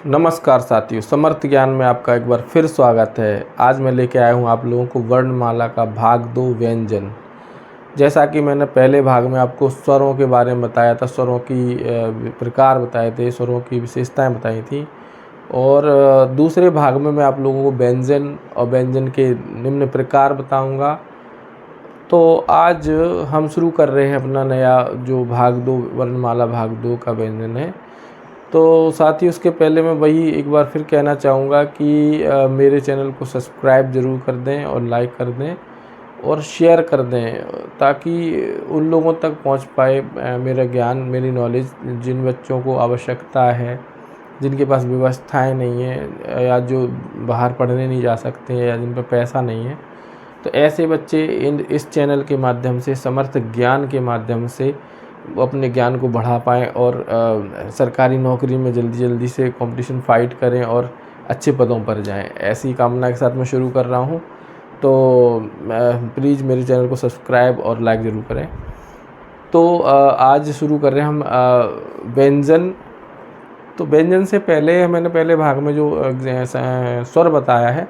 नमस्कार साथियों, समर्थ ज्ञान में आपका एक बार फिर स्वागत है। आज मैं लेके आया हूँ आप लोगों को वर्णमाला का भाग 2 व्यंजन। जैसा कि मैंने पहले भाग में आपको स्वरों के बारे में बताया था, स्वरों की प्रकार बताए थे, स्वरों की विशेषताएं बताई थी, और दूसरे भाग में मैं आप लोगों को व्यंजन और व्यंजन के निम्न प्रकार बताऊँगा। तो आज हम शुरू कर रहे हैं अपना नया जो भाग 2 वर्णमाला भाग 2 का व्यंजन है। तो साथ ही उसके पहले मैं वही एक बार फिर कहना चाहूँगा कि मेरे चैनल को सब्सक्राइब ज़रूर कर दें और लाइक कर दें और शेयर कर दें, ताकि उन लोगों तक पहुँच पाए मेरा ज्ञान, मेरी नॉलेज, जिन बच्चों को आवश्यकता है, जिनके पास व्यवस्थाएं नहीं है या जो बाहर पढ़ने नहीं जा सकते हैं या जिन पर पैसा नहीं है। तो ऐसे बच्चे इस चैनल के माध्यम से, समर्थ ज्ञान के माध्यम से वो अपने ज्ञान को बढ़ा पाएँ और सरकारी नौकरी में जल्दी से कंपटीशन फाइट करें और अच्छे पदों पर जाएं। ऐसी कामना के साथ मैं शुरू कर रहा हूं। तो प्लीज़ मेरे चैनल को सब्सक्राइब और लाइक ज़रूर करें। तो आज शुरू कर रहे हैं हम व्यंजन। तो व्यंजन से पहले मैंने पहले भाग में जो स्वर बताया है,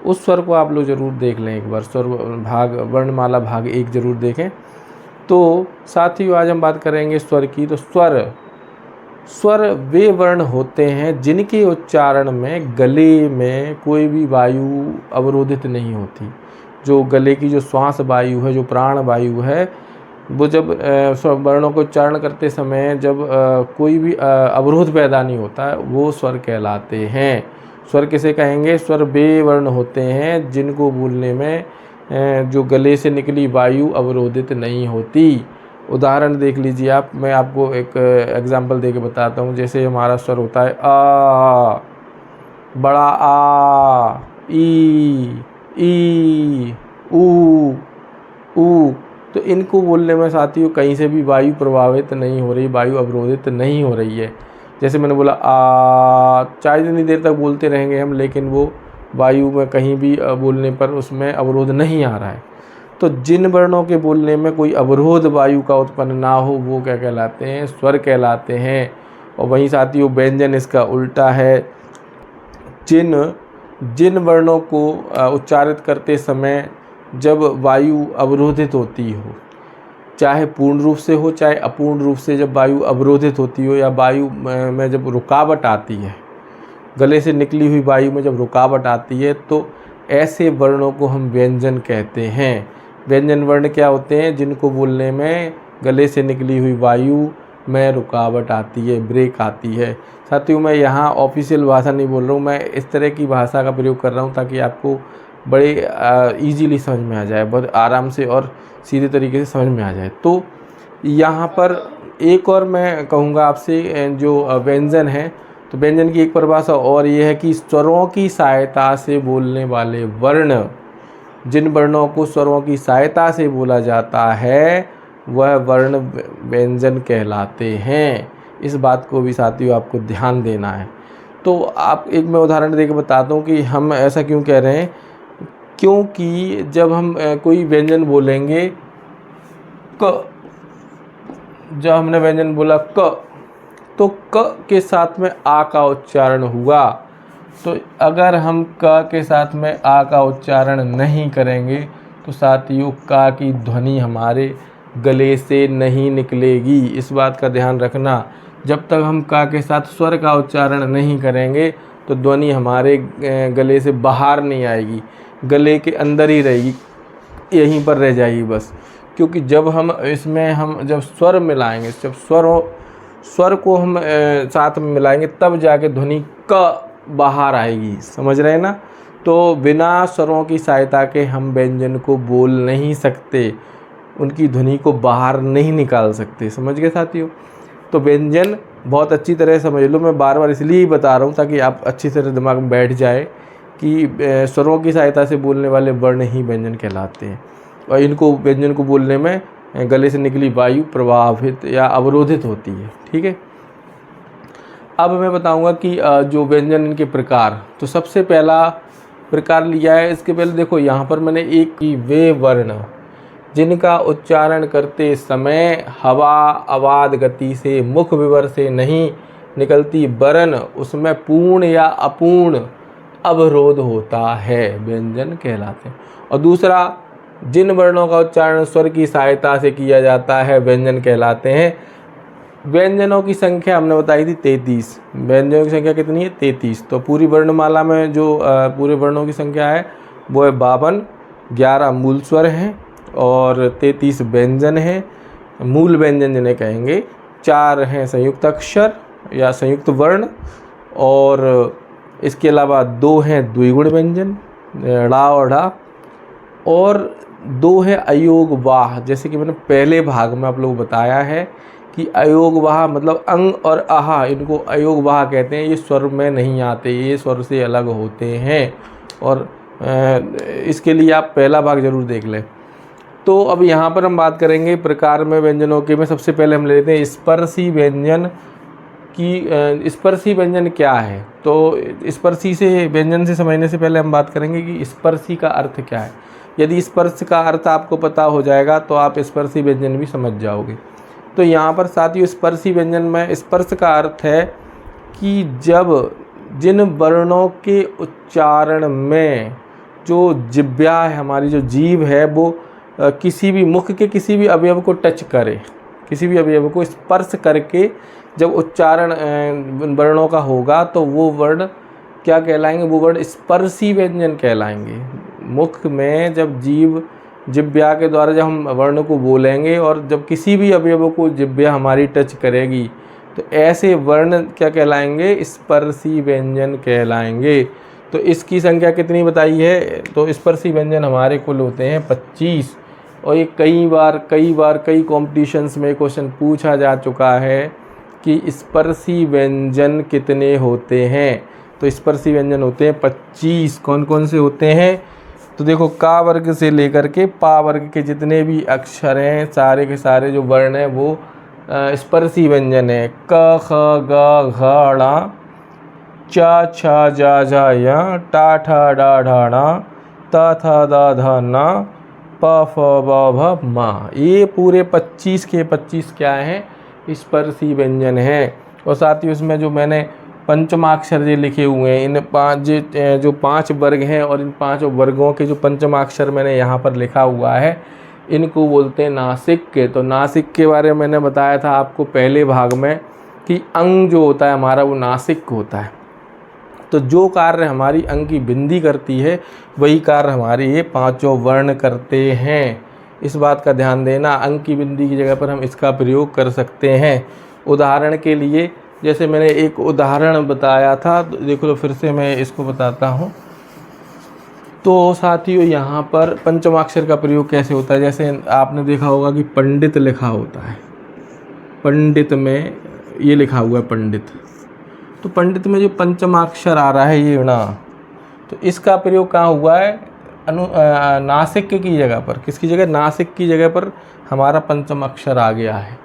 उस स्वर को आप लोग ज़रूर देख लें एक बार। स्वर भाग वर्णमाला भाग 1 ज़रूर देखें। तो साथियों, आज हम बात करेंगे स्वर की। तो स्वर वे वर्ण होते हैं जिनके उच्चारण में गले में कोई भी वायु अवरोधित नहीं होती। जो गले की जो श्वास वायु है, जो प्राण वायु है, वो जब वर्णों को उच्चारण करते समय जब कोई भी अवरोध पैदा नहीं होता है, वो स्वर कहलाते हैं। स्वर किसे कहेंगे? स्वर वे वर्ण होते हैं जिनको बोलने में जो गले से निकली वायु अवरोधित नहीं होती। उदाहरण देख लीजिए आप। मैं आपको एक एग्जांपल देके बताता हूँ। जैसे हमारा स्वर होता है आ, बड़ा आ, ई, ऊ। तो इनको बोलने में साथियों कहीं से भी वायु प्रभावित नहीं हो रही, वायु अवरोधित नहीं हो रही है। जैसे मैंने बोला आ, चाहे जितनी देर तक बोलते रहेंगे हम, लेकिन वो वायु में कहीं भी बोलने पर उसमें अवरोध नहीं आ रहा है। तो जिन वर्णों के बोलने में कोई अवरोध वायु का उत्पन्न ना हो, वो क्या कहलाते हैं? स्वर कहलाते हैं। और वहीं साथियों व्यंजन इसका उल्टा है। जिन वर्णों को उच्चारित करते समय जब वायु अवरोधित होती हो, चाहे पूर्ण रूप से हो चाहे अपूर्ण रूप से, जब वायु अवरोधित होती हो या वायु में जब रुकावट आती है, गले से निकली हुई वायु में जब रुकावट आती है, तो ऐसे वर्णों को हम व्यंजन कहते हैं। व्यंजन वर्ण क्या होते हैं? जिनको बोलने में गले से निकली हुई वायु में रुकावट आती है, ब्रेक आती है। साथियों, मैं यहाँ ऑफिशियल भाषा नहीं बोल रहा हूँ, मैं इस तरह की भाषा का प्रयोग कर रहा हूँ ताकि आपको बड़े ईजीली समझ में आ जाए, बहुत आराम से और सीधे तरीके से समझ में आ जाए। तो यहाँ पर एक और मैं कहूँगा आपसे, जो व्यंजन है, तो व्यंजन की एक परिभाषा और ये है कि स्वरों की सहायता से बोलने वाले वर्ण, जिन वर्णों को स्वरों की सहायता से बोला जाता है, वह वर्ण व्यंजन कहलाते हैं। इस बात को भी साथियों आपको ध्यान देना है। तो आप एक मैं उदाहरण देकर बताता हूँ कि हम ऐसा क्यों कह रहे हैं। क्योंकि जब हम कोई व्यंजन बोलेंगे, क, जब हमने व्यंजन बोला क, तो क के साथ में आ का उच्चारण हुआ। तो अगर हम क के साथ में आ का उच्चारण नहीं करेंगे, तो साथियों का की ध्वनि हमारे गले से नहीं निकलेगी। इस बात का ध्यान रखना। जब तक हम का के साथ स्वर का उच्चारण नहीं करेंगे, तो ध्वनि हमारे गले से बाहर नहीं आएगी, गले के अंदर ही रहेगी, यहीं पर रह जाएगी बस। क्योंकि जब हम इसमें जब स्वर मिलाएंगे, जब स्वर को हम साथ में मिलाएंगे, तब जाके ध्वनि क बाहर आएगी। समझ रहे हैं ना? तो बिना स्वरों की सहायता के हम व्यंजन को बोल नहीं सकते, उनकी ध्वनि को बाहर नहीं निकाल सकते। समझ गए साथियों? तो व्यंजन बहुत अच्छी तरह समझ लो। मैं बार बार इसलिए ही बता रहा हूँ ताकि आप अच्छी तरह दिमाग में बैठ जाए कि स्वरों की सहायता से बोलने वाले वर्ण ही व्यंजन कहलाते हैं, और इनको व्यंजन को बोलने में गले से निकली वायु प्रभावित या अवरोधित होती है। ठीक है। अब मैं बताऊंगा कि जो व्यंजन इनके प्रकार। तो सबसे पहला प्रकार लिया है। इसके पहले देखो, यहाँ पर मैंने एक की वे वर्ण जिनका उच्चारण करते समय हवा अवाद गति से मुख विवर से नहीं निकलती वर्ण उसमें पूर्ण या अपूर्ण अवरोध होता है, व्यंजन कहलाते हैं। और दूसरा, जिन वर्णों का उच्चारण स्वर की सहायता से किया जाता है व्यंजन कहलाते हैं। व्यंजनों की संख्या हमने बताई थी 33। व्यंजनों की संख्या कितनी है? 33। तो पूरी वर्णमाला में जो पूरे वर्णों की संख्या है वो है 52। 11 मूल स्वर हैं और 33 व्यंजन हैं, मूल व्यंजन जिन्हें कहेंगे। 4 हैं संयुक्त अक्षर या संयुक्त वर्ण, और इसके अलावा 2 हैं द्विगुण व्यंजन, ड़ा और ढा, और 2 है अयोग वाह। जैसे कि मैंने पहले भाग में आप लोग बताया है कि अयोग वाह मतलब अंग और आहा, इनको अयोग वाह कहते हैं। ये स्वर में नहीं आते, ये स्वर से अलग होते हैं, और इसके लिए आप पहला भाग जरूर देख लें। तो अब यहाँ पर हम बात करेंगे प्रकार में व्यंजनों के में। सबसे पहले हम लेते हैं स्पर्शी व्यंजन की। स्पर्शी व्यंजन क्या है? तो स्पर्शी से व्यंजन से समझने से पहले हम बात करेंगे कि स्पर्शी का अर्थ क्या है। यदि स्पर्श का अर्थ आपको पता हो जाएगा तो आप स्पर्शी व्यंजन भी समझ जाओगे। तो यहाँ पर साथियों स्पर्शी व्यंजन में स्पर्श का अर्थ है कि जब जिन वर्णों के उच्चारण में जो जिह्वा है, हमारी जो जीभ है, वो किसी भी मुख के किसी भी अवयव को टच करे, किसी भी अवयव को स्पर्श करके जब उच्चारण वर्णों का होगा तो वो वर्ण क्या कहलाएंगे? वो वर्ण स्पर्शी व्यंजन कहलाएंगे। मुख में जब जिह्वा के द्वारा जब हम वर्ण को बोलेंगे और जब किसी भी अवयव को जिह्वा हमारी टच करेगी तो ऐसे वर्ण क्या कहलाएंगे? स्पर्शी व्यंजन कहलाएंगे। तो इसकी संख्या कितनी बताई है? तो स्पर्शी व्यंजन हमारे कुल होते हैं 25, और ये कई कॉम्पिटिशन्स में क्वेश्चन पूछा जा चुका है कि स्पर्शी व्यंजन कितने होते हैं। तो स्पर्शी व्यंजन होते हैं 25। कौन कौन से होते हैं? तो देखो, का वर्ग से लेकर के पा वर्ग के जितने भी अक्षर हैं, सारे के सारे जो वर्ण हैं वो स्पर्शी व्यंजन है। क ख ग घ ड़ च छ ज झ य टा ठ डा ढ ण त थ द ध न प फ ब भ म। ये पूरे 25 के 25 क्या हैं? स्पर्शी व्यंजन हैं। और साथ ही उसमें जो मैंने पंचमाक्षर जो लिखे हुए हैं, इन जो 5 वर्ग हैं, और इन 5 वर्गों के जो पंचमाक्षर मैंने यहाँ पर लिखा हुआ है, इनको बोलते हैं नासिक के। तो नासिक के बारे में मैंने बताया था आपको पहले भाग में कि अंग जो होता है हमारा वो नासिक होता है। तो जो कार्य हमारी अंग की बिंदी करती है वही कार्य हमारे ये 5 वर्ण करते हैं। इस बात का ध्यान देना, अंग की बिंदी की जगह पर हम इसका प्रयोग कर सकते हैं। उदाहरण के लिए जैसे मैंने एक उदाहरण बताया था, तो देखो तो फिर से मैं इसको बताता हूँ। तो साथियों यहाँ पर पंचमाक्षर का प्रयोग कैसे होता है? जैसे आपने देखा होगा कि पंडित लिखा होता है, पंडित में ये लिखा हुआ है पंडित। तो पंडित में जो पंचमाक्षर आ रहा है ये ण, तो इसका प्रयोग कहाँ हुआ है? नासिक की जगह पर। किसकी जगह? नासिक की जगह पर हमारा पंचम अक्षर आ गया है।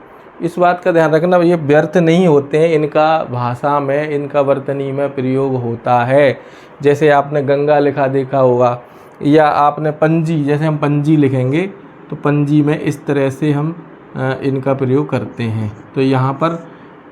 इस बात का ध्यान रखना, ये व्यर्थ नहीं होते हैं, इनका भाषा में, इनका वर्तनी में प्रयोग होता है। जैसे आपने गंगा लिखा देखा होगा, या आपने पंजी, जैसे हम पंजी लिखेंगे तो पंजी में इस तरह से हम इनका प्रयोग करते हैं। तो यहाँ पर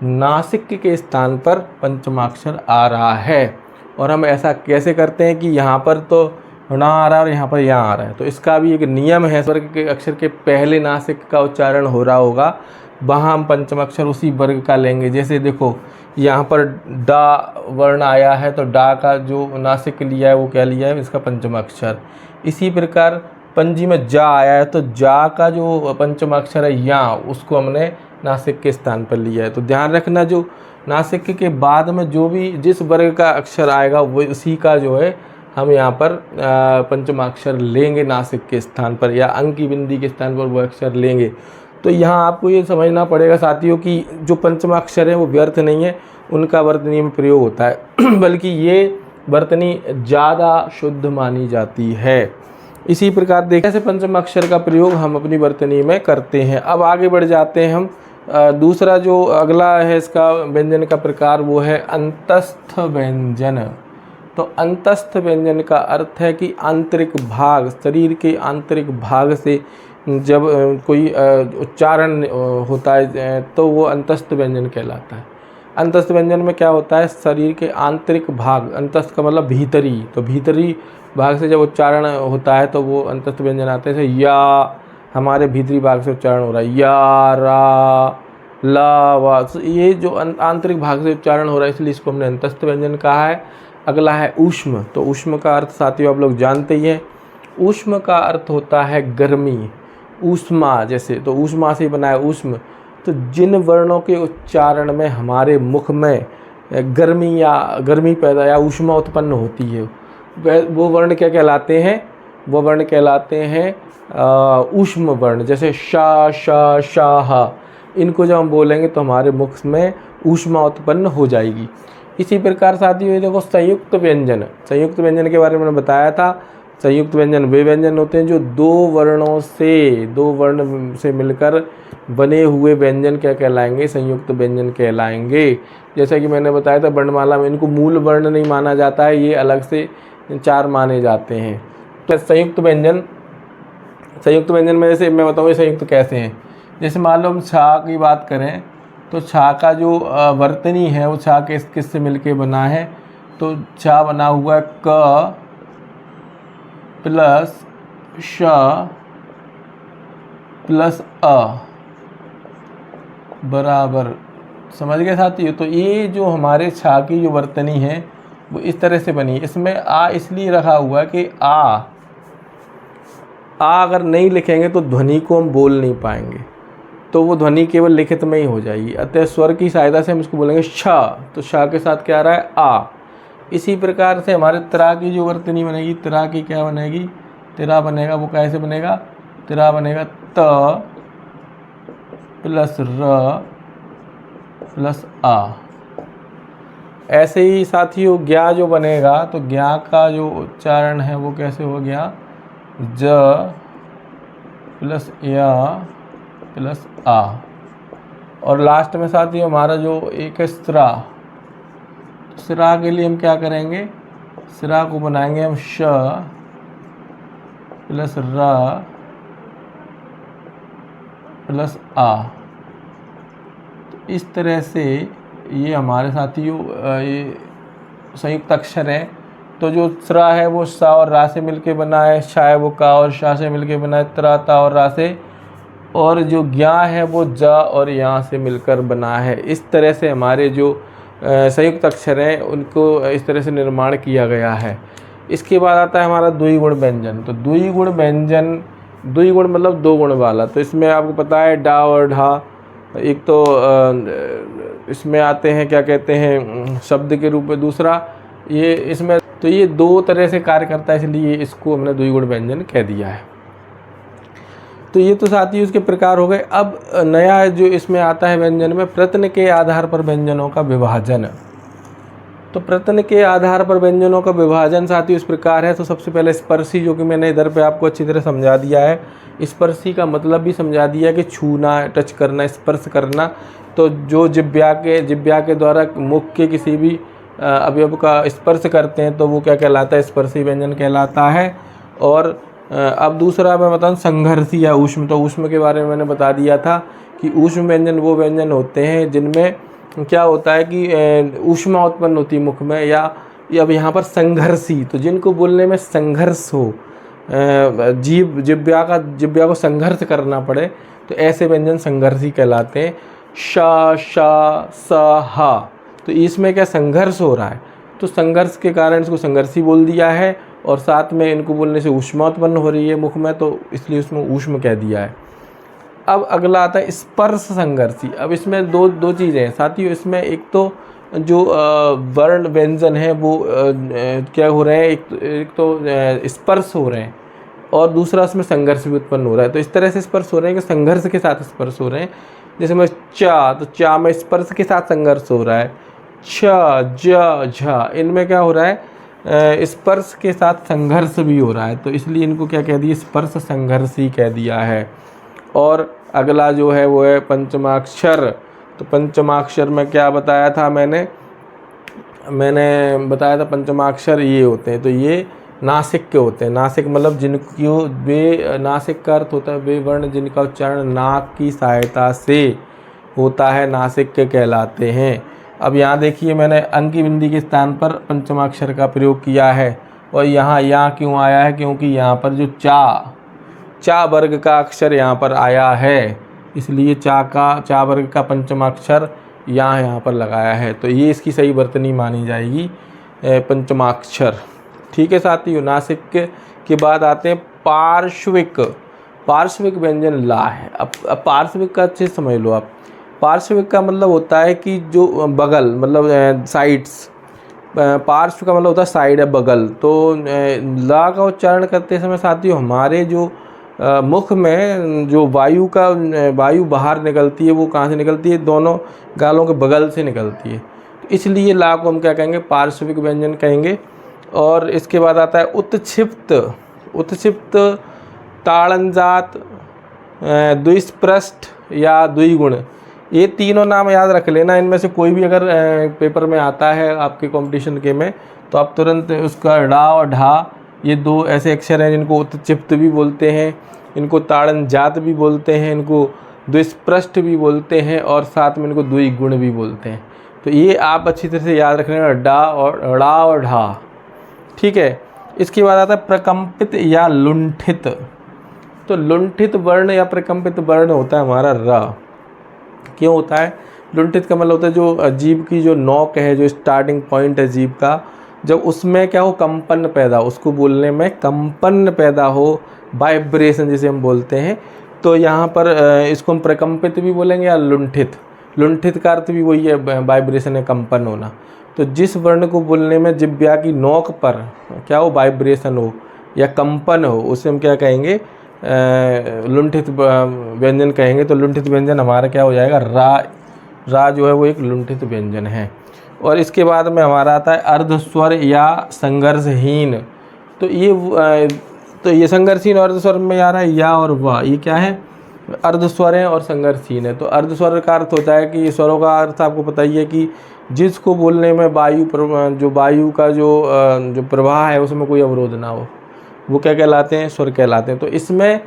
नासिक के स्थान पर पंचमाक्षर आ रहा है। और हम ऐसा कैसे करते हैं कि यहाँ पर तो ना आ रहा है और यहाँ पर यहाँ आ रहा है, तो इसका भी एक नियम है। स्वर्ग के अक्षर के पहले नासिक का उच्चारण हो रहा होगा, वहाँ हम पंचम अक्षर उसी वर्ग का लेंगे। जैसे देखो यहाँ पर डा वर्ण आया है, तो डा का जो नासिक लिया है वो क्या लिया है? इसका पंचम अक्षर। इसी प्रकार पंजी में जा आया है, तो जा का जो पंचम अक्षर है या, उसको हमने नासिक के स्थान पर लिया है। तो ध्यान रखना, जो नासिक के बाद में जो भी जिस वर्ग का अक्षर आएगा वो उसी का जो है हम यहाँ पर पंचमाक्षर लेंगे नासिक के स्थान पर, या अंग की बिंदी के स्थान पर वो अक्षर लेंगे। तो यहाँ आपको ये समझना पड़ेगा साथियों कि जो पंचमाक्षर है वो व्यर्थ नहीं है, उनका वर्तनी में प्रयोग होता है बल्कि ये वर्तनी ज़्यादा शुद्ध मानी जाती है। इसी प्रकार देखें ऐसे पंचमाक्षर का प्रयोग हम अपनी वर्तनी में करते हैं। अब आगे बढ़ जाते हैं हम। दूसरा जो अगला है इसका व्यंजन का प्रकार वो है अंतस्थ व्यंजन। तो अंतस्थ व्यंजन का अर्थ है कि आंतरिक भाग, शरीर के आंतरिक भाग से जब कोई उच्चारण होता है तो वो अंतस्थ व्यंजन कहलाता है। अंतस्थ व्यंजन में क्या होता है, शरीर के आंतरिक भाग, अंतस्थ का मतलब भीतरी, तो भीतरी भाग से जब उच्चारण होता है तो वो अंतस्थ व्यंजन आते हैं। जैसे या, हमारे भीतरी भाग से उच्चारण हो रहा है, या, रा, ला, वा, तो ये जो आंतरिक भाग से उच्चारण हो रहा है, इसलिए इसको हमने अंतस्थ व्यंजन कहा है। अगला है ऊष्म। तो ऊष्म का अर्थ साथियों आप लोग जानते ही हैं। ऊष्म का अर्थ होता है गर्मी, ऊष्मा, जैसे तो ऊष्मा से बना है ऊष्म। तो जिन वर्णों के उच्चारण में हमारे मुख में गर्मी पैदा या ऊष्मा उत्पन्न होती है, वो वर्ण क्या कहलाते हैं, वो वर्ण कहलाते हैं ऊष्म वर्ण। जैसे शा, शा, शाह, इनको जब हम बोलेंगे तो हमारे मुख में ऊष्मा उत्पन्न हो जाएगी। इसी प्रकार साथियों ये देखो संयुक्त व्यंजन, संयुक्त व्यंजन के बारे में मैंने बताया था। संयुक्त व्यंजन वे व्यंजन होते हैं जो दो वर्ण से मिलकर बने हुए व्यंजन क्या कहलाएंगे, संयुक्त व्यंजन कहलाएंगे। जैसा कि मैंने बताया था वर्णमाला में इनको मूल वर्ण नहीं माना जाता है, ये अलग से 4 माने जाते हैं। तो संयुक्त व्यंजन में जैसे मैं बताऊँ संयुक्त कैसे हैं। जैसे मान लो हम छा की बात करें तो छा का जो वर्तनी है वो छा किस से मिलके बना है, तो छा बना हुआ है क प्लस श प्लस अ बराबर, समझ गए साथियों। तो ये जो हमारे छा की जो वर्तनी है वो इस तरह से बनी है। इसमें आ इसलिए रखा हुआ है कि आ अगर नहीं लिखेंगे तो ध्वनि को हम बोल नहीं पाएंगे, तो वो ध्वनि केवल लिखित में ही हो जाएगी। अतः स्वर की सहायता से हम इसको बोलेंगे शा, तो शा के साथ क्या आ रहा है आ। इसी प्रकार से हमारे त्रा की जो वर्तनी बनेगी, त्रा की क्या बनेगी, तिरा बनेगा, वो कैसे बनेगा, तिरा बनेगा त प्लस र प्लस आ। ऐसे ही साथियों ज्ञा जो बनेगा, तो ज्ञा का जो उच्चारण है वो कैसे हो गया, ज प्लस या प्लस आ। और लास्ट में साथियों हमारा जो एक है स्त्रा, स्रा के लिए हम क्या करेंगे, स्रा को बनाएंगे हम श प्लस र प्लस आ। तो इस तरह से ये हमारे साथियों ये संयुक्त अक्षर है। तो जो स्रा है वो सा और रा से मिलके बना है, शा है वो का और शा से मिलके बना है, त्रा ता और रा से, और जो ज्ञा है वो जा और यहाँ से मिलकर बना है। इस तरह से हमारे जो संयुक्त अक्षर हैं उनको इस तरह से निर्माण किया गया है। इसके बाद आता है हमारा द्विगुण व्यंजन। तो द्विगुण व्यंजन, द्विगुण मतलब 2 गुण वाला। तो इसमें आपको पता है डा और ढा, एक तो इसमें आते हैं क्या कहते हैं शब्द के रूप में, दूसरा ये इसमें, तो ये 2 तरह से कार्य करता है, इसलिए इसको हमने द्विगुण व्यंजन कह दिया है। तो ये तो साथियों इसके प्रकार हो गए। अब नया जो इसमें आता है व्यंजन में, प्रत्यय के आधार पर व्यंजनों का विभाजन। तो प्रत्यय के आधार पर व्यंजनों का विभाजन साथियों इस प्रकार है। तो सबसे पहले स्पर्शी, जो कि मैंने इधर पे आपको अच्छी तरह समझा दिया है। स्पर्शी का मतलब भी समझा दिया कि छूना, टच करना, स्पर्श करना। तो जो जिह्वा के द्वारा मुख के किसी भी अवयव का स्पर्श करते हैं तो वो क्या कहलाता है, स्पर्शी व्यंजन कहलाता है। और अब दूसरा मैं बताऊँ संघर्षी या ऊष्म। तो ऊष्म के बारे में मैंने बता दिया था कि ऊष्म व्यंजन वो व्यंजन होते हैं जिनमें क्या होता है कि ऊष्मा उत्पन्न होती है मुख में, या अब यहाँ पर संघर्षी, तो जिनको बोलने में संघर्ष हो, जिह्वा को संघर्ष करना पड़े, तो ऐसे व्यंजन संघर्षी कहलाते हैं। शा, शा, सा, हा, तो इसमें क्या संघर्ष हो रहा है, तो संघर्ष के कारण इसको संघर्षी बोल दिया है। और साथ में इनको बोलने से ऊष्मा उत्पन्न हो रही है मुख में, तो इसलिए उसमें ऊष्म कह दिया है। अब अगला आता है स्पर्श संघर्षी। अब इसमें दो चीज़ें हैं साथियों। इसमें एक तो जो वर्ण व्यंजन है वो क्या हो रहे हैं, एक तो स्पर्श हो रहे हैं, और दूसरा उसमें संघर्ष भी उत्पन्न हो रहा है। तो इस तरह से स्पर्श हो रहे हैं कि संघर्ष के साथ स्पर्श हो रहे हैं। जैसे मैं चा, तो चा में स्पर्श के साथ संघर्ष हो रहा है। छ, ज, झ, इनमें क्या हो रहा है, स्पर्श के साथ संघर्ष भी हो रहा है। तो इसलिए इनको क्या कह दिया, स्पर्श संघर्षी कह दिया है। और अगला जो है वो है पंचमाक्षर। तो पंचमाक्षर में क्या बताया था मैंने बताया था पंचमाक्षर ये होते हैं, तो ये नासिक के होते हैं। नासिक मतलब जिनको वे, नासिक का अर्थ होता है वे वर्ण जिनका उच्चारण नाक की सहायता से होता है, नासिक के कहलाते हैं। अब यहाँ देखिए मैंने अंकी बिंदी के स्थान पर पंचमाक्षर का प्रयोग किया है, और यहाँ क्यों आया है, क्योंकि यहाँ पर जो चा वर्ग का अक्षर यहाँ पर आया है, इसलिए चा वर्ग का पंचमाक्षर यहाँ पर लगाया है। तो ये इसकी सही वर्तनी मानी जाएगी, पंचमाक्षर। ठीक है साथियों। नासिक के बाद आते हैं पार्श्विक व्यंजन ला है। अब पार्श्विक का अच्छे समझ लो आप। पार्श्विक का मतलब होता है कि जो बगल, मतलब साइड्स। पार्श्व का मतलब होता है साइड है, बगल। तो ला का उच्चारण करते समय साथियों हमारे जो मुख में जो वायु बाहर निकलती है, वो कहाँ से निकलती है, दोनों गालों के बगल से निकलती है। तो इसलिए ला को हम क्या कहेंगे, पार्श्विक व्यंजन कहेंगे। और इसके बाद आता है उत्क्षिप्त, ताड़नजात, द्विस्पृष्ट या द्विगुण। ये तीनों नाम याद रख लेना। इनमें से कोई भी अगर पेपर में आता है आपके कंपटीशन के में, तो आप तुरंत उसका ड़ा और ढा, ये दो ऐसे अक्षर हैं जिनको उत्क्षिप्त भी बोलते हैं, इनको ताड़नजात भी बोलते हैं, इनको द्विस्पृष्ट भी बोलते हैं, और साथ में इनको द्विगुण भी बोलते हैं। तो ये आप अच्छी तरह से याद रखना, ड़ा और ढा। ठीक है। इसके बाद आता है प्रकम्पित या लुंठित। तो लुंठित वर्ण या प्रकम्पित वर्ण होता है हमारा र। क्यों होता है? लुंठित का मतलब होता है जो जीभ की जो नोक है, जो स्टार्टिंग पॉइंट है जीभ का, जब उसमें क्या हो, कंपन पैदा, उसको बोलने में कंपन पैदा हो, वाइब्रेशन जिसे हम बोलते हैं। तो यहाँ पर इसको हम प्रकम्पित भी बोलेंगे या लुंठित। लुंठित का अर्थ भी वही है, वाइब्रेशन है, कंपन होना। तो जिस वर्ण को बोलने में जिह्वा की नोक पर क्या हो, वाइब्रेशन हो या कंपन हो, उसे हम क्या कहेंगे, लुंठित व्यंजन कहेंगे। तो लुंठित व्यंजन हमारा क्या हो जाएगा, रा जो है वो एक लुंठित व्यंजन है। और इसके बाद में हमारा आता है अर्धस्वर या संघर्षहीन। तो ये संघर्षहीन और अर्धस्वर में आ रहा है या और वाह, ये क्या है, अर्धस्वर है और संघर्षहीन है। तो अर्धस्वर का अर्थ होता है कि स्वरों का अर्थ आपको पता ही है कि जिसको बोलने में वायु का जो प्रवाह है उसमें कोई अवरोध ना हो, वो क्या कहलाते हैं, स्वर कहलाते हैं। तो इसमें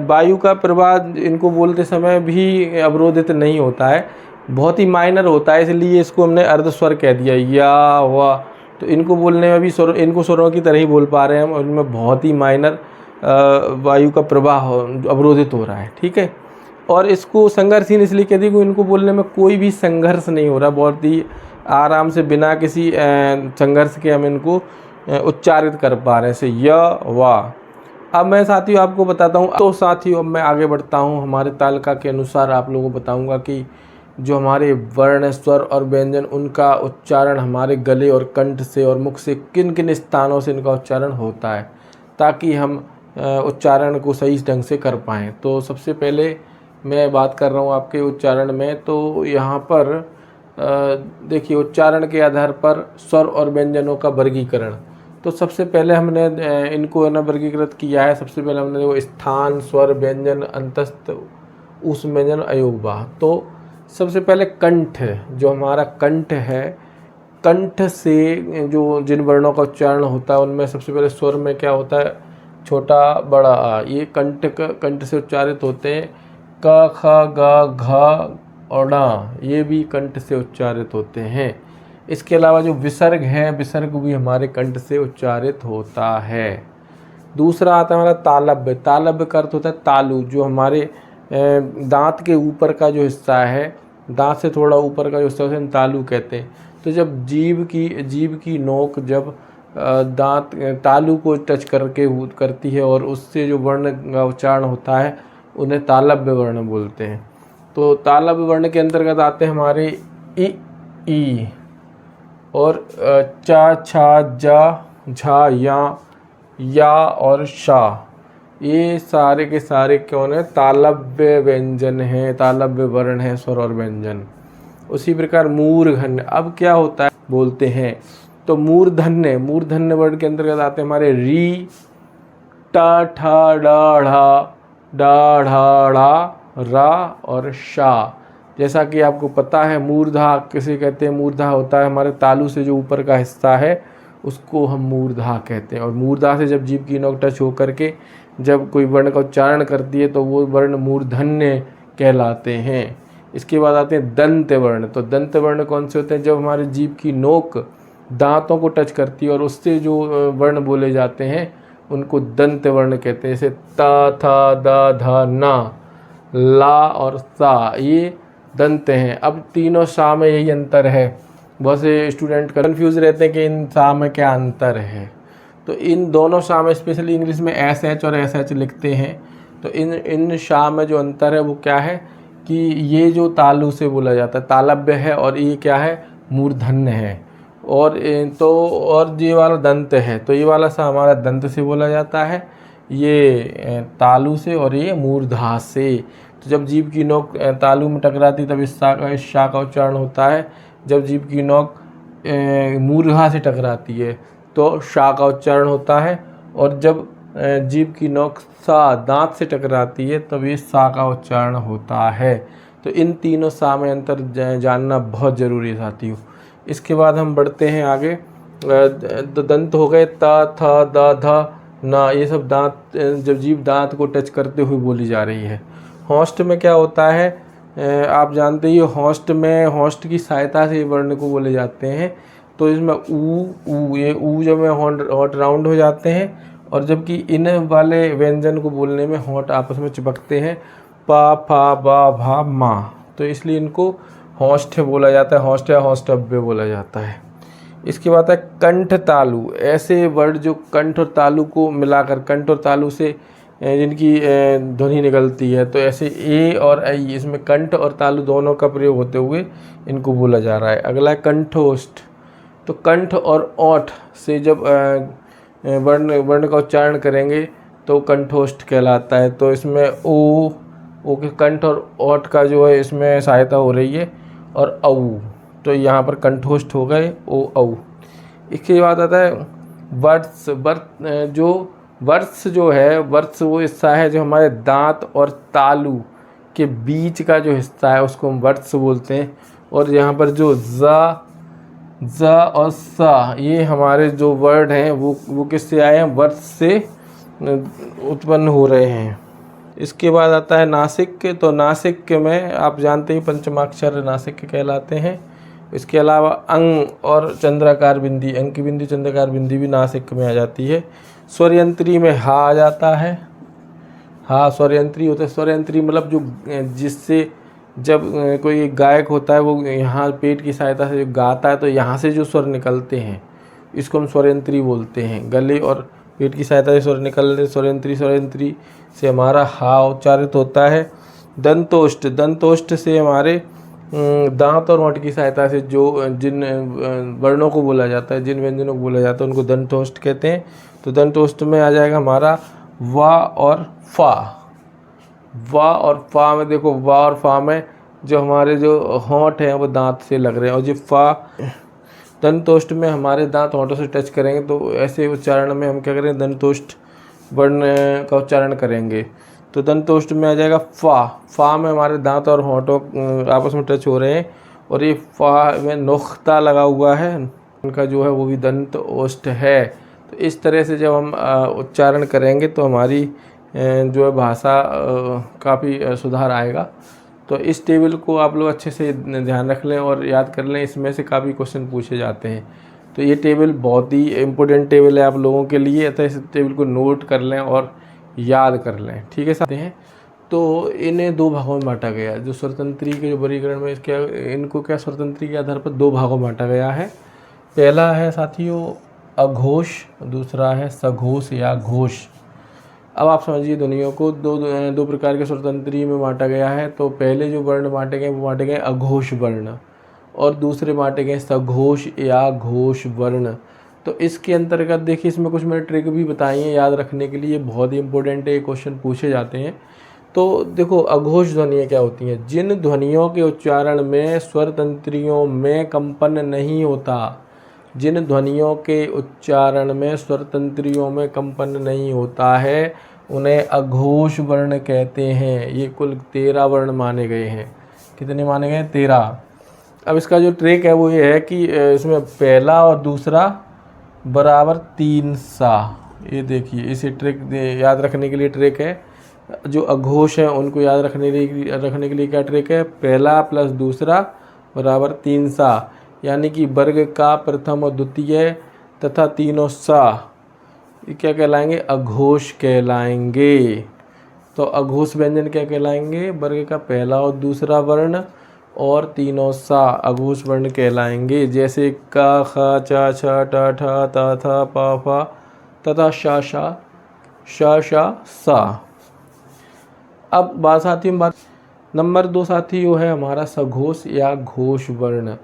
वायु का प्रवाह इनको बोलते समय भी अवरोधित नहीं होता है, बहुत ही माइनर होता है, इसलिए इसको हमने अर्धस्वर कह दिया, या वा। तो इनको बोलने में भी इनको स्वरों की तरह ही बोल पा रहे हैं हम, उनमें बहुत ही माइनर वायु का प्रवाह अवरोधित हो रहा है। ठीक है। और इसको संघर्षहीन इसलिए कहते हैं कि इनको बोलने में कोई भी संघर्ष नहीं हो रहा, बहुत ही आराम से बिना किसी संघर्ष के हम इनको उच्चारित कर पा रहे हैं, से य वा। अब मैं साथियों आपको बताता हूँ, तो साथियों अब मैं आगे बढ़ता हूँ, हमारे तालिका के अनुसार आप लोगों को बताऊँगा कि जो हमारे वर्ण, स्वर और व्यंजन, उनका उच्चारण हमारे गले और कंठ से और मुख से किन किन स्थानों से इनका उच्चारण होता है, ताकि हम उच्चारण को सही ढंग से कर पाएँ। तो सबसे पहले मैं बात कर रहा हूँ आपके उच्चारण में। तो यहाँ पर देखिए, उच्चारण के आधार पर स्वर और व्यंजनों का वर्गीकरण। तो सबसे पहले हमने इनको ना वर्गीकृत किया है। सबसे पहले हमने वो स्थान, स्वर, व्यंजन, अंतस्थ, उस व्यंजन, अयोगवाह। तो सबसे पहले कंठ, जो हमारा कंठ है, कंठ से जो जिन वर्णों का उच्चारण होता है उनमें सबसे पहले स्वर में क्या होता है, छोटा बड़ा आ, ये कंठ से उच्चारित होते हैं। क, ख, ग, घ और ण, ये भी कंठ से उच्चारित होते हैं। इसके अलावा जो विसर्ग है, विसर्ग भी हमारे कंठ से उच्चारित होता है। दूसरा आता है हमारा तालव्य। तालव्य का अर्थ होता है तालु, जो हमारे दांत के ऊपर का जो हिस्सा है, दांत से थोड़ा ऊपर का जो हिस्सा है, उसे तालु कहते हैं। तो जब जीभ की नोक जब दांत तालु को टच करती है और उससे जो वर्ण का उच्चारण होता है, उन्हें तालव्य वर्ण बोलते हैं। तो तालव्य वर्ण के अंतर्गत आते हैं हमारे ई और चा, छा, जा, झा, या और शा। ये सारे के सारे कौन है, तालव्य व्यंजन हैं, तालव्य वर्ण है, स्वर और व्यंजन। उसी प्रकार मूर्धन्य। अब क्या होता है बोलते हैं, तो मूर्धन्य वर्ण के अंतर्गत आते हैं हमारे री, टा, ठा, डा, ढा, डा, ढा, ढ़ा, रा और शा। जैसा कि आपको पता है, मूर्धा किसे कहते हैं, मूर्धा होता है हमारे तालु से जो ऊपर का हिस्सा है, उसको हम मूर्धा कहते हैं। और मूर्धा से जब जीभ की नोक टच होकर के जब कोई वर्ण का उच्चारण करती है, तो वो वर्ण मूर्धन्य कहलाते हैं। इसके बाद आते हैं दंत वर्ण। तो दंत वर्ण कौन से होते हैं? जब हमारे जीभ की नोक दांतों को टच करती है और उससे जो वर्ण बोले जाते हैं उनको दंत वर्ण कहते हैं। जैसे ता, था, दा, धा, ना, ला और सा, ये दंत हैं। अब तीनों सा में यही अंतर है। बहुत से स्टूडेंट कन्फ्यूज रहते हैं कि इन सा में क्या अंतर है। तो इन दोनों सा में, स्पेशली इंग्लिश में एस एच और एस एच लिखते हैं, तो इन शा में जो अंतर है वो क्या है कि ये जो तालु से बोला जाता है तालव्य है, और ये क्या है? मूर्धन्य है। और ये वाला दंत है, तो ये वाला सा हमारा दंत से बोला जाता है, ये तालु से, और ये मूर्धा से। तो जब जीभ की नोक तालु में टकराती तब इस शा का उच्चारण होता है। जब जीभ की नोक मूर्धा से टकराती है तो शा का उच्चारण होता है, और जब जीभ की नोक सा दांत से टकराती है तब ये सा का उच्चारण होता है। तो इन तीनों सा में अंतर जानना बहुत ज़रूरी है साथियों। इसके बाद हम बढ़ते हैं आगे। दंत हो गए ता, था, दा, धा, ना, ये सब दांत जब जीभ दांत को टच करते हुए बोली जा रही है। होस्ट में क्या होता है? आप जानते ही हो, होस्ट की सहायता से वर्ण को बोले जाते हैं। तो इसमें ऊ, ये ऊ जब में होंठ राउंड हो जाते हैं, और जबकि इन वाले व्यंजन को बोलने में होंठ आपस में चिपकते हैं, पा, फा, बा, भा, मा, तो इसलिए इनको होस्ट बोला जाता है, होस्ट या होस्टव्य बोला जाता है। इसके बाद है कंठ तालु। ऐसे वर्ड जो कंठ और तालु को मिलाकर, कंठ और तालु से जिनकी ध्वनि निकलती है, तो ऐसे ए और आई, इसमें कंठ और तालु दोनों का प्रयोग होते हुए इनको बोला जा रहा है। अगला है कंठोष्ठ। तो कंठ और ओठ से जब वर्ण का उच्चारण करेंगे तो कंठोष्ठ कहलाता है। तो इसमें ओ के कंठ और ओठ का जो है इसमें सहायता हो रही है, और औ, तो यहाँ पर कंठोष्ठ हो गए ओ औ। इसके बाद आता है वर्ष। वर्ष जो है, वर्ष वो हिस्सा है जो हमारे दांत और तालु के बीच का जो हिस्सा है उसको हम वर्ष बोलते हैं। और यहाँ पर जो ज और सा, ये हमारे जो वर्ड हैं वो किससे आए हैं? वर्ष से उत्पन्न हो रहे हैं। इसके बाद आता है नासिक। तो नासिक में आप जानते ही पंचमाक्षर नासिक कहलाते हैं। इसके अलावा अंग और चंद्राकार बिंदी, अंग की बिंदी, चंद्राकार बिंदी भी नासिक में आ जाती है। स्वरयंत्री में हा आ जाता है, हा स्वरयंत्री होता है। स्वरयंत्री मतलब जो जिससे जब कोई गायक होता है वो यहाँ पेट की सहायता से जो गाता है तो यहाँ से जो स्वर निकलते हैं इसको हम स्वरयंत्री बोलते हैं। गले और पेट की सहायता से स्वर निकलने स्वरयंत्री, स्वरयंत्री से हमारा हा उच्चारित होता है। दंतोष्ठ। दंतोष्ठ से हमारे दांत और होंठ की सहायता से जो जिन वर्णों को बोला जाता है, जिन व्यंजनों को बोला जाता है उनको दंतोष्ठ कहते हैं। तो दंतोष्ठ में आ जाएगा हमारा वा और फा। वा और फा में देखो, वा और फा में जो हमारे जो होंठ हैं वो दांत से लग रहे हैं, और जो फा दंतोष्ठ में हमारे दांत होंठों से टच करेंगे, तो ऐसे उच्चारण में हम क्या करेंगे? दंतोष्ठ वर्ण का उच्चारण करेंगे। तो दंतोष्ठ में आ जाएगा फा। फा में हमारे दांत और होंठों आपस में टच हो रहे हैं, और ये फा में नुक्ता लगा हुआ है, उनका जो है वो भी दंतोष्ठ है। तो इस तरह से जब हम उच्चारण करेंगे तो हमारी जो है भाषा काफ़ी सुधार आएगा। तो इस टेबल को आप लोग अच्छे से ध्यान रख लें और याद कर लें, इसमें से काफ़ी क्वेश्चन पूछे जाते हैं। तो ये टेबल बहुत ही इम्पोर्टेंट टेबल है आप लोगों के लिए, अतः इस टेबल को नोट कर लें और याद कर लें, ठीक है साथी हैं। तो इन्हें दो भागों में बांटा गया। जो स्वरतंत्री के जो वर्गीकरण में इसके इनको क्या स्वरतंत्री के आधार पर दो भागों में बांटा गया है। पहला है साथियों अघोष, दूसरा है सघोष या घोष। अब आप समझिए दुनिया को दो प्रकार के स्वरतंत्री में बांटा गया है। तो पहले जो वर्ण बांटे गए वो बांटे गए अघोष वर्ण, और दूसरे बांटे गए सघोष या घोष वर्ण। तो इसके अंतर्गत देखिए, इसमें कुछ मैंने ट्रिक भी बताई हैं याद रखने के लिए, बहुत ही इंपॉर्टेंट है, क्वेश्चन पूछे जाते हैं। तो देखो अघोष ध्वनियाँ क्या होती हैं? जिन ध्वनियों के उच्चारण में स्वर तंत्रियों में कंपन नहीं होता, जिन ध्वनियों के उच्चारण में स्वर तंत्रियों में कंपन नहीं होता है उन्हें अघोष वर्ण कहते हैं। ये कुल 13 वर्ण माने गए हैं। कितने माने गए? 13। अब इसका जो ट्रिक है वो ये है कि इसमें पहला और दूसरा बराबर 3 सा। ये देखिए, इसे ट्रिक याद रखने के लिए ट्रिक है जो अघोष हैं उनको याद रखने के लिए क्या ट्रिक है, पहला प्लस दूसरा बराबर 3 सा, यानी कि वर्ग का प्रथम और द्वितीय तथा तीनों सा ये क्या कहलाएंगे, अघोष कहलाएंगे। तो अघोष व्यंजन क्या कहलाएंगे, वर्ग का पहला और दूसरा वर्ण और तीनों सा अघोष वर्ण कहलाएंगे। जैसे का, ख, च, छ, ट, ठ, त, थ, प, फ तथा श, श, सा। अब बात साथियों बात नंबर 2 साथियों है हमारा सघोष या घोष वर्ण,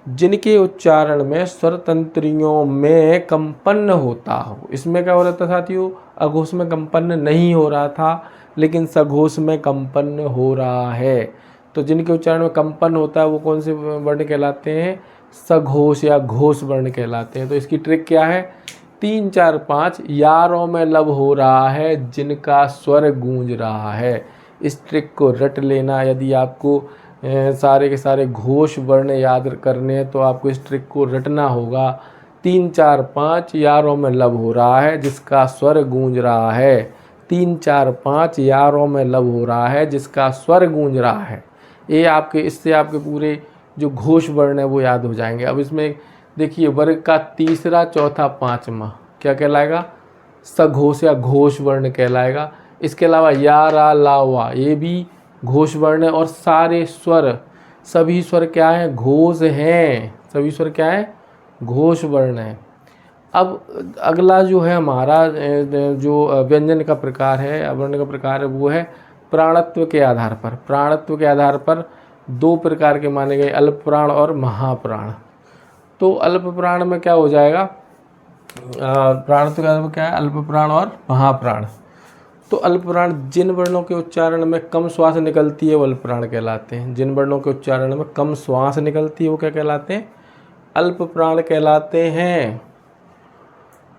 जिनके उच्चारण में स्वर तंत्रियों में कंपन होता हो। इसमें क्या हो रहा था साथियों, अघोष में कंपन नहीं हो रहा था लेकिन सघोष में कंपन हो रहा है। तो जिनके उच्चारण में कंपन होता है वो कौन से वर्ण कहलाते हैं, सघोष या घोष वर्ण कहलाते हैं। तो इसकी ट्रिक क्या है, 3, 4, 5 यारों में लब हो रहा है जिनका स्वर गूंज रहा है। इस ट्रिक को रट लेना। यदि आपको सारे के सारे घोष वर्ण याद करने हैं तो आपको इस ट्रिक को रटना होगा। 3, 4, 5 यारों में लब हो रहा है जिसका स्वर गूंज रहा है। 3, 4, 5 यारों में लब हो रहा है जिसका स्वर गूंज रहा है। ये आपके इससे आपके पूरे जो घोष वर्ण है वो याद हो जाएंगे। अब इसमें देखिए वर्ग का तीसरा, चौथा, पाँचवा क्या कहलाएगा, सघोष या घोष वर्ण कहलाएगा। इसके अलावा या, रा, ला, वा ये भी घोष वर्ण है और सारे स्वर सभी स्वर क्या हैं, घोष हैं। सभी स्वर क्या है, घोष वर्ण है। अब अगला जो है हमारा जो व्यंजन का प्रकार है, वर्ण का प्रकार है वो है प्राणत्व के आधार पर। प्राणत्व के आधार पर 2 प्रकार के माने गए, अल्प प्राण और महाप्राण। तो अल्प प्राण में क्या हो जाएगा, प्राणत्व के आधार पर क्या है, अल्प प्राण और महाप्राण। तो अल्प प्राण जिन वर्णों के उच्चारण में कम श्वास निकलती है वो अल्प प्राण कहलाते हैं। जिन वर्णों के उच्चारण में कम श्वास निकलती है वो क्या कहलाते हैं, अल्प प्राण कहलाते हैं।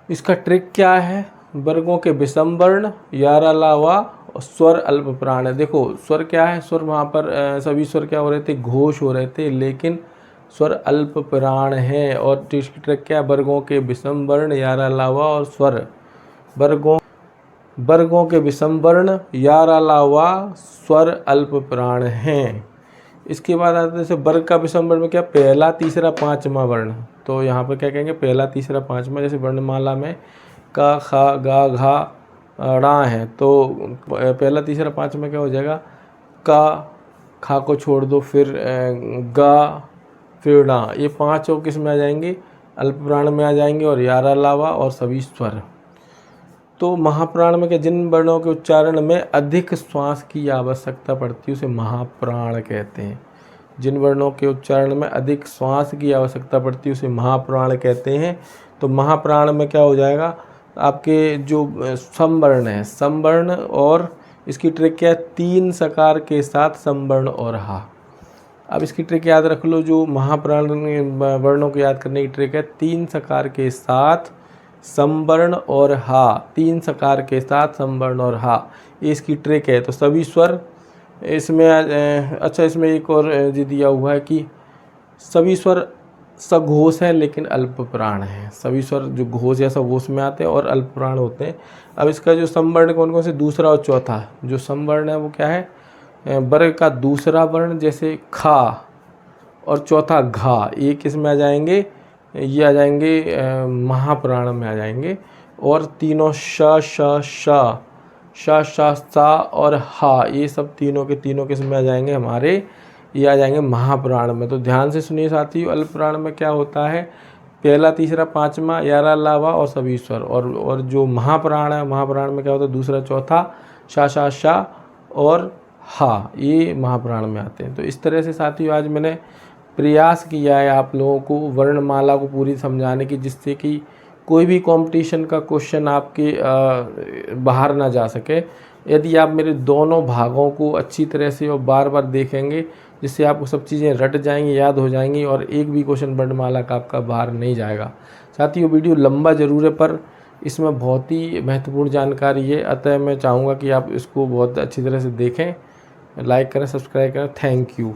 इसका ट्रिक क्या है, वर्गों के विषम वर्ण या, रा, ला, वा और स्वर अल्प प्राण है। देखो स्वर क्या है, स्वर वहाँ पर सभी स्वर क्या हो रहे थे, घोष हो रहे थे, लेकिन स्वर अल्प प्राण है। और इसकी ट्रिक क्या है, वर्गों के विषम वर्ण या, रा, ला, वा और स्वर वर्गों के विषम वर्ण या, रा, ला, वा स्वर अल्प प्राण हैं। इसके बाद आते हैं जैसे वर्ग का विषम वर्ण में क्या, पहला, तीसरा, पाँचवा वर्ण। तो यहाँ पर क्या कहेंगे, पहला, तीसरा, पाँचवा। जैसे वर्णमाला में का, खा, गा, घा, ड़ा है तो पहला, तीसरा, पाँचवा क्या हो जाएगा, का, खा को छोड़ दो, फिर गा, फिर डा। ये पाँचों किस में आ जाएंगे, अल्प प्राण में आ जाएंगे और या, रा, ला, वा और सभी स्वर। तो महाप्राण में क्या, जिन वर्णों के उच्चारण में अधिक श्वास की आवश्यकता पड़ती है उसे महाप्राण कहते हैं। जिन वर्णों के उच्चारण में अधिक श्वास की आवश्यकता पड़ती है उसे महाप्राण कहते हैं। तो महाप्राण में क्या हो जाएगा, आपके जो समवर्ण है, समवर्ण, और इसकी ट्रिक क्या है, 3 सकार के साथ समवर्ण और हा। अब इसकी ट्रिक याद रख लो, जो महाप्राण वर्णों को याद करने की ट्रिक है, 3 सकार के साथ समवर्ण और हा। 3 सकार के साथ समवर्ण और हा, ये इसकी ट्रिक है। तो सभी स्वर इसमें अच्छा, इसमें एक और जी दिया हुआ है कि सभी स्वर सघोष हैं लेकिन अल्प प्राण हैं। सभी स्वर जो घोष या सघोष में आते हैं और अल्प प्राण होते हैं। अब इसका जो समवर्ण कौन कौन से, दूसरा और चौथा जो समवर्ण है वो क्या है, वर्ग का दूसरा वर्ण जैसे खा और चौथा घा, ये किस में आ जाएंगे, ये आ जाएंगे महाप्राण में आ जाएंगे। और तीनों श, सा और हा, ये सब तीनों के तीनों किस में आ जाएंगे, हमारे ये आ जाएंगे महाप्राण में। तो ध्यान से सुनिए साथियों, अल्प प्राण में क्या होता है, पहला, तीसरा, पाँचवा, या, रा, ला, वा और सभी स्वर। और जो महाप्राण है, महाप्राण में क्या होता है, दूसरा, चौथा, शा और हा, ये महाप्राण में आते हैं। तो इस तरह से साथियों आज मैंने प्रयास किया है आप लोगों को वर्णमाला को पूरी समझाने की, जिससे कि कोई भी कंपटीशन का क्वेश्चन आपके बाहर ना जा सके। यदि आप मेरे दोनों भागों को अच्छी तरह से और बार बार देखेंगे, जिससे आपको सब चीज़ें रट जाएंगी, याद हो जाएंगी और एक भी क्वेश्चन वर्णमाला का आपका बाहर नहीं जाएगा। साथियों वीडियो लंबा ज़रूर है पर इसमें बहुत ही महत्वपूर्ण जानकारी है, अतः मैं चाहूँगा कि आप इसको बहुत अच्छी तरह से देखें, लाइक करें, सब्सक्राइब करें। Thank you.